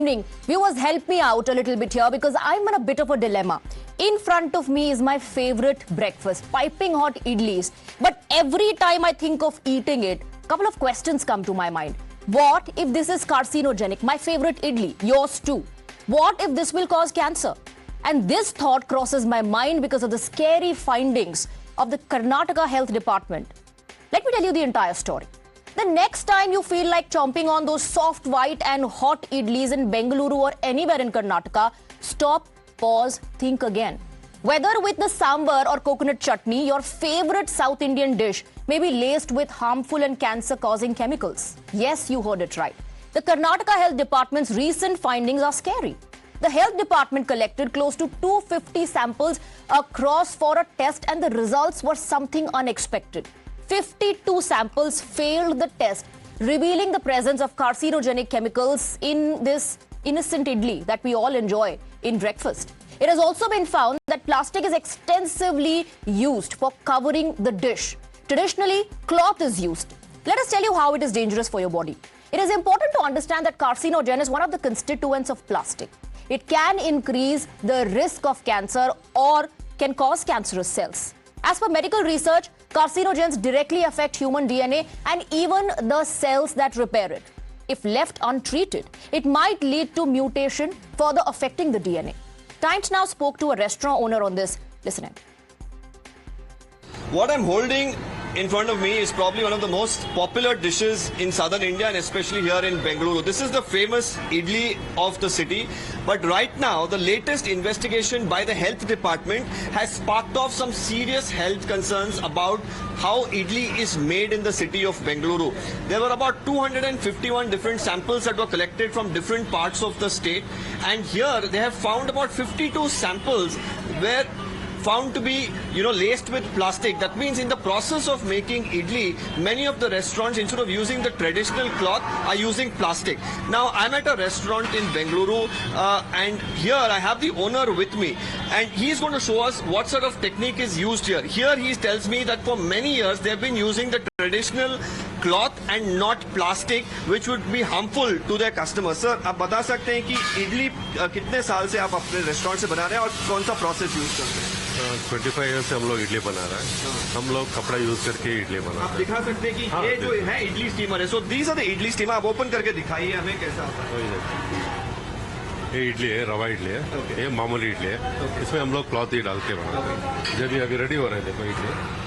Evening. Viewers, help me out a little bit here because I'm in a bit of a dilemma. In front of me is my favorite breakfast, piping hot idlis. But every time I think of eating it, a couple of questions come to my mind. What if this is carcinogenic? My favorite idli, yours too. What if this will cause cancer? And this thought crosses my mind because of the scary findings of the Karnataka Health Department. Let me tell you the entire story. The next time you feel like chomping on those soft, white and hot idlis in Bengaluru or anywhere in Karnataka, stop, pause, think again. Whether with the sambar or coconut chutney, your favorite South Indian dish may be laced with harmful and cancer-causing chemicals. Yes, you heard it right. The Karnataka Health Department's recent findings are scary. The health department collected close to 250 samples across for a test and the results were something unexpected. 52 samples failed the test, revealing the presence of carcinogenic chemicals in this innocent idli that we all enjoy in breakfast. It has also been found that plastic is extensively used for covering the dish. Traditionally, cloth is used. Let us tell you how it is dangerous for your body. It is important to understand that carcinogen is one of the constituents of plastic. It can increase the risk of cancer or can cause cancerous cells. As per medical research, carcinogens directly affect human DNA and even the cells that repair it. If left untreated, it might lead to mutation, further affecting the DNA. Times Now spoke to a restaurant owner on this. Listen in. What I'm holding in front of me is probably one of the most popular dishes in southern India and especially here in Bengaluru. This is the famous idli of the city. But right now, the latest investigation by the health department has sparked off some serious health concerns about how idli is made in the city of Bengaluru. There were about 251 different samples that were collected from different parts of the state. And here they have found about 52 samples where found to be, laced with plastic. That means in the process of making idli, many of the restaurants, instead of using the traditional cloth, are using plastic. Now, I'm at a restaurant in Bengaluru, and here I have the owner with me, and he's going to show us what sort of technique is used here. Here he tells me that for many years they've been using the traditional cloth and not plastic, which would be harmful to their customers. Sir, आप बता सकते हैं कि इडली कितने साल से आप अपने रेस्टोरेंट से बना रहे हैं और कौन सा प्रोसेस यूज करते हैं? 25 ईयर से हम लोग इडली बना रहे हैं. हम लोग कपड़ा यूज करके इडली बना रहे हैं. आप दिखा सकते हैं कि ये जो है इडली स्टीमर है. So these are the idli steamer. आप ओपन करके दिखाइए हमें कैसा होता है. ये इडली है, रवा इडली है. ये मामूली इडली है. इसमें हम लोग क्लॉथ ही डाल के बनाते हैं. जब अभी रेडी हो रहे हैं, देखो इडली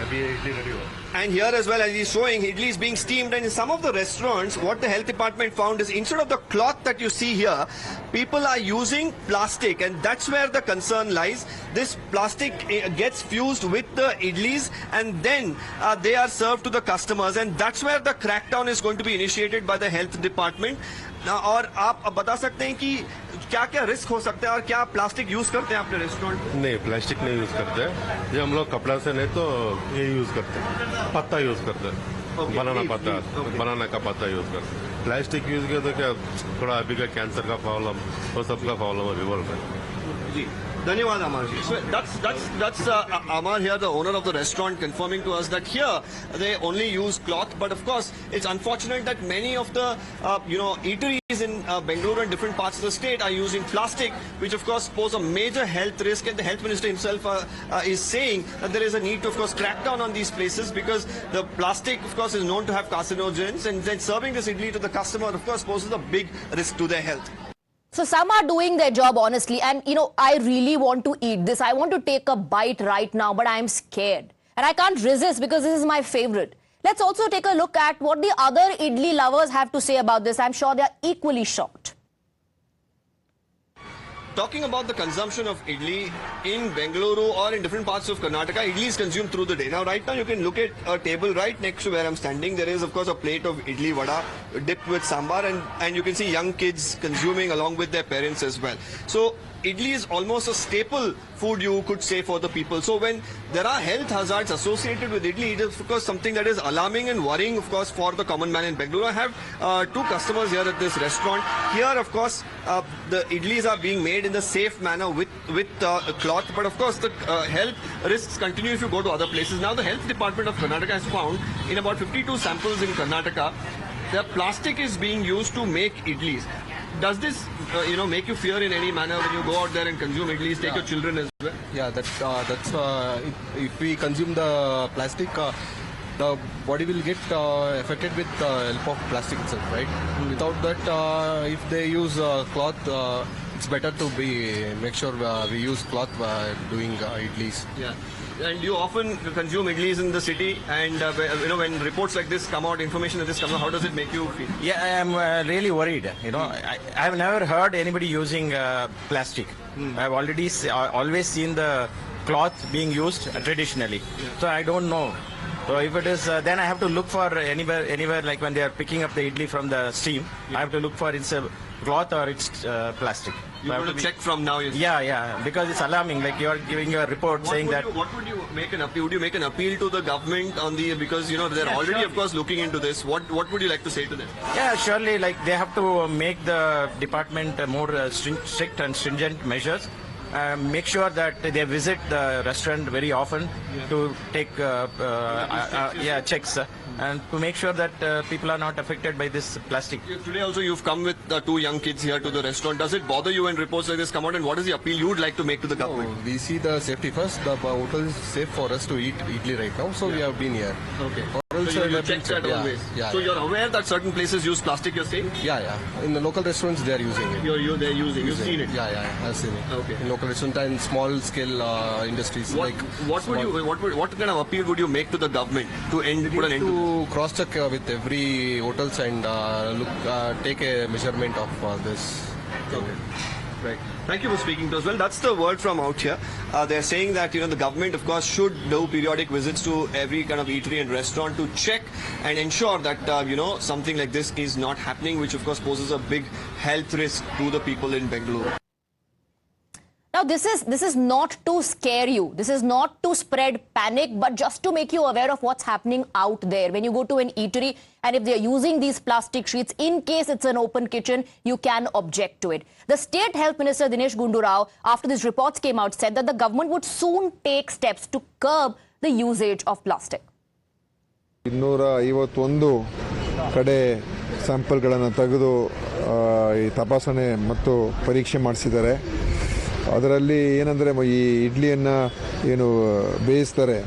अभी ये इडली रेडी हो रहा है. And here as well, as he's showing, idli is being steamed. And in some of the restaurants, what the health department found is instead of the cloth that you see here, people are using plastic. And that's where the concern lies. This plastic gets fused with the idlis and then they are served to the customers. And that's where the crackdown is going to be initiated by the health department. और आप बता सकते हैं कि क्या क्या risk हो सकता है और क्या प्लास्टिक यूज करते हैं अपने रेस्टोरेंट में? नहीं, प्लास्टिक नहीं यूज करते हैं. जब हम लोग कपड़ा से नहीं तो ये यूज करते हैं, पत्ता यूज करते हैं. बनाना का पत्ता यूज करते हैं. प्लास्टिक यूज किया तो क्या थोड़ा अभी का कैंसर का प्रॉब्लम और सबका प्रॉब्लम अभी बोल रहे हैं. जी धन्यवाद Amar ji. So that's Amar here, the owner of the restaurant, confirming to us that here they only use cloth. But of course, it's unfortunate that many of the eateries in Bengaluru and different parts of the state are using plastic, which of course pose a major health risk. And the health minister himself is saying that there is a need to of course crack down on these places because the plastic of course is known to have carcinogens, and then serving this idli to the customer of course poses a big risk to their health. So some are doing their job honestly, and I really want to eat this. I want to take a bite right now, but I'm scared. And I can't resist because this is my favorite. Let's also take a look at what the other idli lovers have to say about this. I'm sure they're equally shocked. Talking about the consumption of idli in Bengaluru or in different parts of Karnataka, idli is consumed through the day. Now, right now, you can look at a table right next to where I'm standing. There is, of course, a plate of idli vada dipped with sambar, and you can see young kids consuming along with their parents as well. So, idli is almost a staple food, you could say, for the people. So when there are health hazards associated with idli, it is of course something that is alarming and worrying, of course, for the common man in Bengaluru. I have two customers here at this restaurant. Here, of course, the idlis are being made in the safe manner with cloth. But of course, the health risks continue if you go to other places. Now, the health department of Karnataka has found in about 52 samples in Karnataka, the plastic is being used to make idlis. does this, make you fear in any manner when you go out there and consume idlis? Take your children as well. Yeah, if we consume the plastic, the body will get affected with the help of plastic itself, right? Without that, if they use cloth, it's better to make sure we use cloth doing idlis. Yeah. And you often consume idlis in the city, and when reports like this come out, information like this comes out, how does it make you feel? Yeah, I am really worried. I've never heard anybody using plastic. I've always seen the cloth being used traditionally. So I don't know. So if it is, then I have to look for anywhere like when they are picking up the idli from the steam, I have to look for it's a cloth or it's plastic. You have to check from now. Yeah, because it's alarming. Like you are giving a report saying that. What would you make an appeal? Would you make an appeal to the government on because they're already, sure. of course, looking into this. What would you like to say to them? Yeah, surely, like they have to make the department more strict and stringent measures. Make sure that they visit the restaurant very often to take checks and to make sure that people are not affected by this plastic. Today also you've come with two young kids here to the restaurant. Does it bother you when reports like this come out, and what is the appeal you would like to make to the government? We see the safety first. The hotel is safe for us to eat idli right now, so we have been here. Okay. So you check that always. Yeah, so you're aware that certain places use plastic, you're saying? Yeah. In the local restaurants, they are using it. They're using. You've seen it? Yeah, I've seen it. Okay. In local restaurants and small scale industries. What kind of appeal would you make to the government to put an end to to cross check with every hotels and take a measurement of this. Okay. Right. Thank you for speaking to us. Well, that's the word from out here. They're saying that the government, of course, should do periodic visits to every kind of eatery and restaurant to check and ensure that something like this is not happening, which of course poses a big health risk to the people in Bengaluru. Now, this is not to scare you. This is not to spread panic, but just to make you aware of what's happening out there. When you go to an eatery and if they're using these plastic sheets, in case it's an open kitchen, you can object to it. The State Health Minister Dinesh Gundu Rao, after these reports came out, said that the government would soon take steps to curb the usage of plastic. 251 ಕಡೆ ಸ್ಯಾಂಪಲ್ಗಳನ್ನು ತೆಗೆದು ಈ ತಪಾಸಣೆ ಮತ್ತು ಪರೀಕ್ಷೆ ಮಾಡಿಸಿದ್ದಾರೆ. ಅದರಲ್ಲಿ ಏನಂದರೆ ಈ ಇಡ್ಲಿಯನ್ನು ಏನು ಬೇಯಿಸ್ತಾರೆ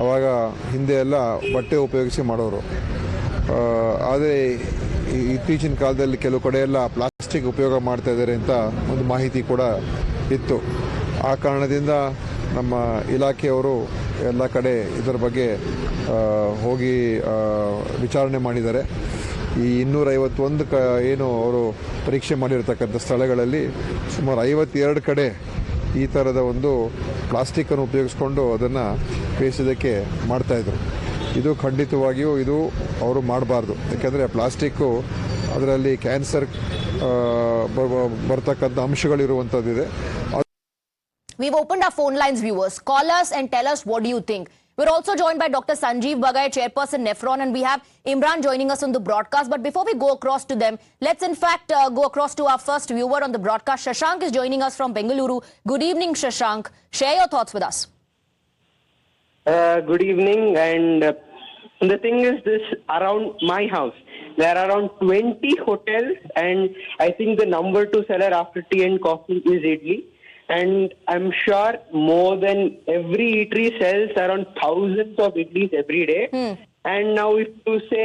ಆವಾಗ ಹಿಂದೆ ಎಲ್ಲ ಬಟ್ಟೆ ಉಪಯೋಗಿಸಿ ಮಾಡೋರು. ಆದರೆ ಇತ್ತೀಚಿನ ಕಾಲದಲ್ಲಿ ಕೆಲವು ಕಡೆ ಎಲ್ಲ ಪ್ಲಾಸ್ಟಿಕ್ ಉಪಯೋಗ ಮಾಡ್ತಾ ಇದ್ದಾರೆ ಅಂತ ಒಂದು ಮಾಹಿತಿ ಕೂಡ ಇತ್ತು. ಆ ಕಾರಣದಿಂದ ನಮ್ಮ ಇಲಾಖೆಯವರು ಎಲ್ಲ ಕಡೆ ಇದರ ಬಗ್ಗೆ ಹೋಗಿ ವಿಚಾರಣೆ ಮಾಡಿದ್ದಾರೆ. ಈ 251 ಏನು ಅವರು ಪರೀಕ್ಷೆ ಮಾಡಿರ್ತಕ್ಕಂಥ ಸ್ಥಳಗಳಲ್ಲಿ ಸುಮಾರು 52 ಕಡೆ ಈ ಥರದ ಒಂದು ಪ್ಲಾಸ್ಟಿಕ್ಕನ್ನು ಉಪಯೋಗಿಸ್ಕೊಂಡು ಅದನ್ನು ಬೇಯಿಸೋದಕ್ಕೆ ಮಾಡ್ತಾಯಿದ್ರು. ಇದು ಖಂಡಿತವಾಗಿಯೂ ಇದು ಅವರು ಮಾಡಬಾರ್ದು. ಯಾಕೆಂದರೆ ಪ್ಲಾಸ್ಟಿಕ್ಕು ಅದರಲ್ಲಿ ಕ್ಯಾನ್ಸರ್ ಬರ್ತಕ್ಕಂಥ ಅಂಶಗಳಿರುವಂಥದ್ದಿದೆ. We've opened our phone lines, viewers. Call us and tell us what do you think. We're also joined by Dr. Sanjeev Bagai, Chairperson Nephron, and we have Imran joining us on the broadcast. But before we go across to them, let's in fact go across to our first viewer on the broadcast. Shashank is joining us from Bengaluru. Good evening, Shashank. Share your thoughts with us. Good evening. And the thing is this, around my house, there are around 20 hotels, and I think the number 2 seller after tea and coffee is Idly. And I'm sure more than every eatery sells around thousands of idlis every day. And now if you say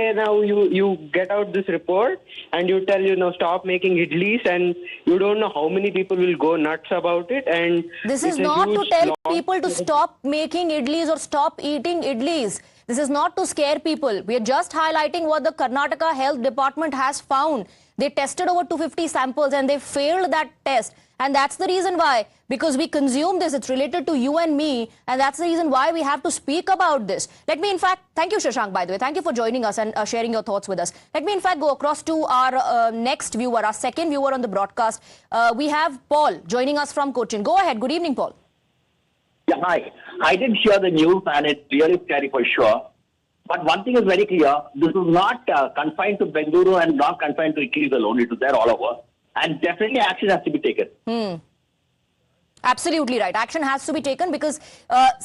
you get out this report and you tell stop making idlis, and you don't know how many people will go nuts about it. And this is not to tell people to stop making idlis or stop eating idlis. This is not to scare people. We are just highlighting what the Karnataka Health Department has found. They tested over 250 samples and they failed that test. And that's the reason why, because we consume this, it's related to you and me, and that's the reason why we have to speak about this. Let me in fact, thank you Shashank, by the way, thank you for joining us and sharing your thoughts with us. Let me in fact go across to our next viewer, our second viewer on the broadcast. We have Paul joining us from Cochin. Go ahead, good evening Paul. Yeah, hi. I did share the news and it's really scary for sure. But one thing is very clear, this is not confined to Bengaluru and not confined to Idlis alone, it is there all over. And definitely action has to be taken. Absolutely right. Action has to be taken because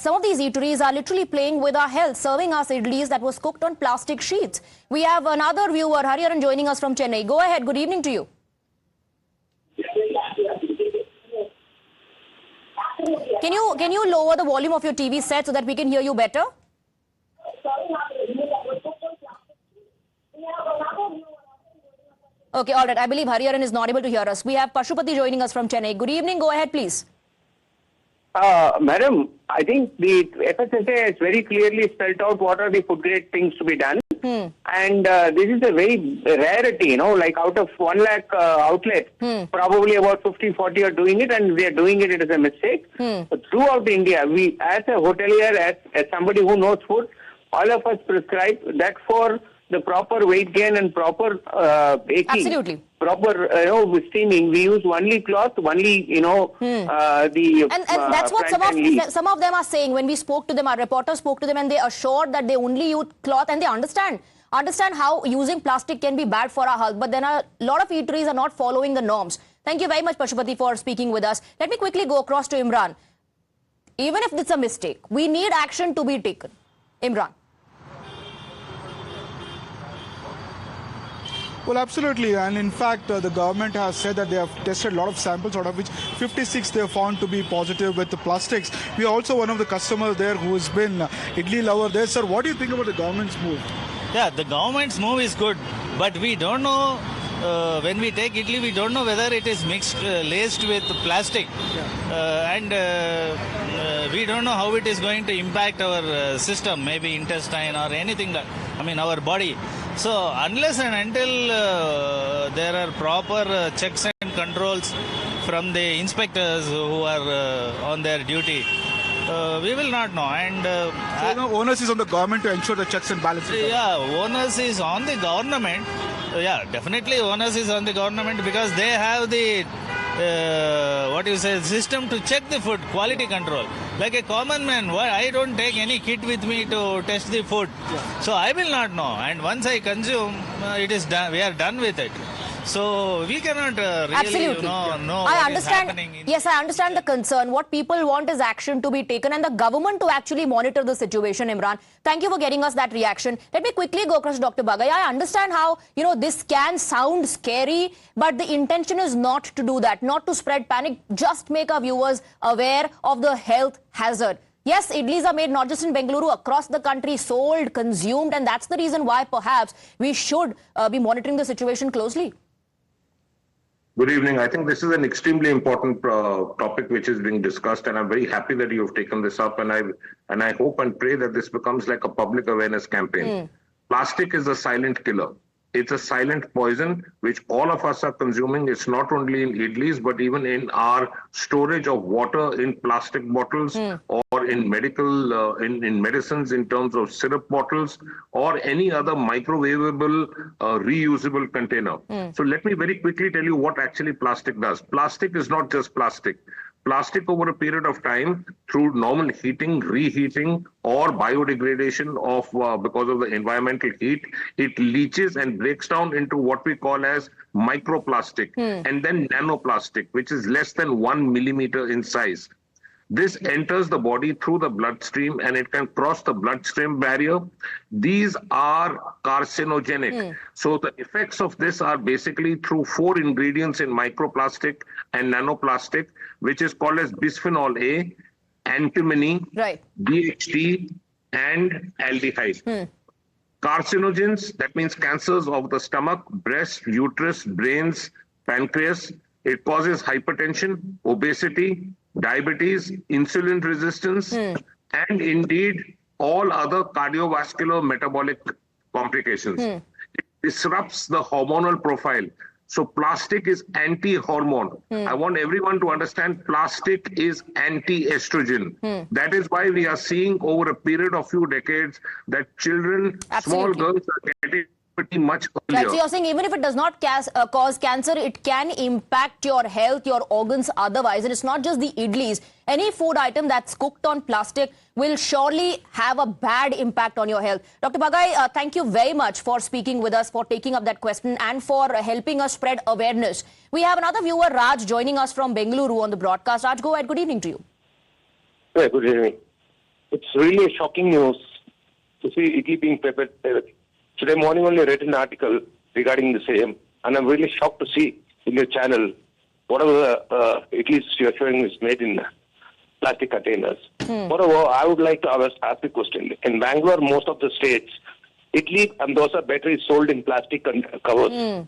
some of these eateries are literally playing with our health, serving us idlis that was cooked on plastic sheets. We have another viewer, Hariharan, joining us from Chennai. Go ahead. Good evening to you. Can you lower the volume of your TV set so that we can hear you better? Okay, all right. I believe Hariharan is not able to hear us. We have Pashupati joining us from Chennai. Good evening. Go ahead, please. Madam, I think the FSSA has very clearly spelled out what are the food grade things to be done. And this is a very rarity, like out of 1 lakh outlets, probably about 50-40 are doing it, and they are doing it as a mistake. But throughout India, we, as a hotelier, as somebody who knows food, all of us prescribe that for the proper weight gain and proper baking. Absolutely. Proper, steaming. We use only cloth, only, the... And that's what some of them are saying. When we spoke to them, our reporters spoke to them, and they assured that they only use cloth, and they understand how using plastic can be bad for our health. But then a lot of eateries are not following the norms. Thank you very much, Pashupati, for speaking with us. Let me quickly go across to Imran. Even if it's a mistake, we need action to be taken. Imran. Well, absolutely. And in fact, the government has said that they have tested a lot of samples, out of which 56 they have found to be positive with the plastics. We are also one of the customers there who has been Idli lover there. Sir, what do you think about the government's move? Yeah, the government's move is good, but we don't know, when we take Idli, we don't know whether it is mixed, laced with plastic. And we don't know how it is going to impact our system, maybe intestine or anything, our body. So unless and until there are proper checks and controls from the inspectors who are on their duty, we will not know. And so onus is on the government to ensure the checks and balances. Yeah, onus is on the government. Yeah, definitely onus is on the government because they have the system to check the food, quality control. Like a common man, I don't take any kit with me to test the food. Yeah. So I will not know. And once I consume, it is done. We are done with it. So we cannot really know what is happening. Yes, I understand the concern. What people want is action to be taken and the government to actually monitor the situation, Imran. Thank you for getting us that reaction. Let me quickly go across to Dr. Bagai. I understand how, this can sound scary, but the intention is not to do that, not to spread panic, just make our viewers aware of the health hazard. Yes, idlis are made not just in Bengaluru, across the country, sold, consumed, and that's the reason why perhaps we should be monitoring the situation closely. Good evening. I think this is an extremely important topic which is being discussed, and I'm very happy that you have taken this up. And I hope and pray that this becomes like a public awareness campaign. Plastic is a silent killer. It's a silent poison which all of us are consuming. It's not only in idlis, but even in our storage of water in plastic bottles or in medical, in medicines in terms of syrup bottles or any other microwavable, reusable container. So let me very quickly tell you what actually plastic does. Plastic is not just plastic. Plastic over a period of time through normal heating, reheating or biodegradation of because of the environmental heat, it leaches and breaks down into what we call as microplastic and then nanoplastic, which is less than 1 millimeter in size. This enters the body through the bloodstream and it can cross the bloodstream barrier. These are carcinogenic. So the effects of this are basically through 4 ingredients in microplastic and nanoplastic, which is called as bisphenol A, antimony, DHT, and aldehyde. Carcinogens, that means cancers of the stomach, breast, uterus, brains, pancreas. It causes hypertension, obesity, diabetes, insulin resistance, and indeed all other cardiovascular metabolic complications. It disrupts the hormonal profile. So plastic is anti-hormone. I want everyone to understand plastic is anti-estrogen. That is why we are seeing over a period of few decades that children, small girls are getting much earlier. Right, so you're saying even if it does not cause cancer, it can impact your health, your organs otherwise. And it's not just the idlis. Any food item that's cooked on plastic will surely have a bad impact on your health. Dr. Bagai, thank you very much for speaking with us, for taking up that question and for helping us spread awareness. We have another viewer, Raj, joining us from Bengaluru on the broadcast. Raj, go ahead. Good evening to you. Yeah, good evening. It's really a shocking news to see idli being prepared. Today morning only I read an article regarding the same, and I'm really shocked to see in your channel whatever the idlis you're showing is made in plastic containers. Moreover, I would like to ask a question. In Bangalore, most of the states, Idli and dosa batter is sold in plastic covers.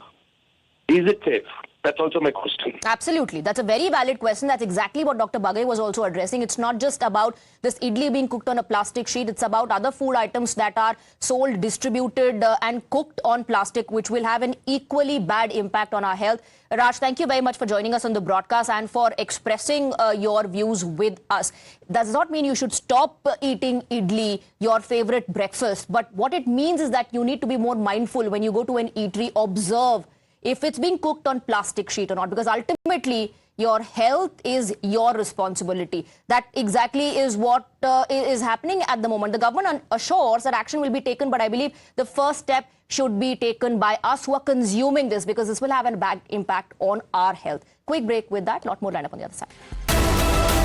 Is it safe? That's also my question. Absolutely. That's a very valid question. That's exactly what Dr. Bagai was also addressing. It's not just about this idli being cooked on a plastic sheet. It's about other food items that are sold, distributed and cooked on plastic, which will have an equally bad impact on our health. Raj, thank you very much for joining us on the broadcast and for expressing your views with us. Does not mean you should stop eating idli, your favorite breakfast. But what it means is that you need to be more mindful when you go to an eatery. Observe if it's being cooked on plastic sheet or not, because ultimately your health is your responsibility. That exactly is what is happening at the moment. The government assures that action will be taken, but I believe the first step should be taken by us who are consuming this, because this will have a bad impact on our health. Quick break with that, lot more lined up on the other side.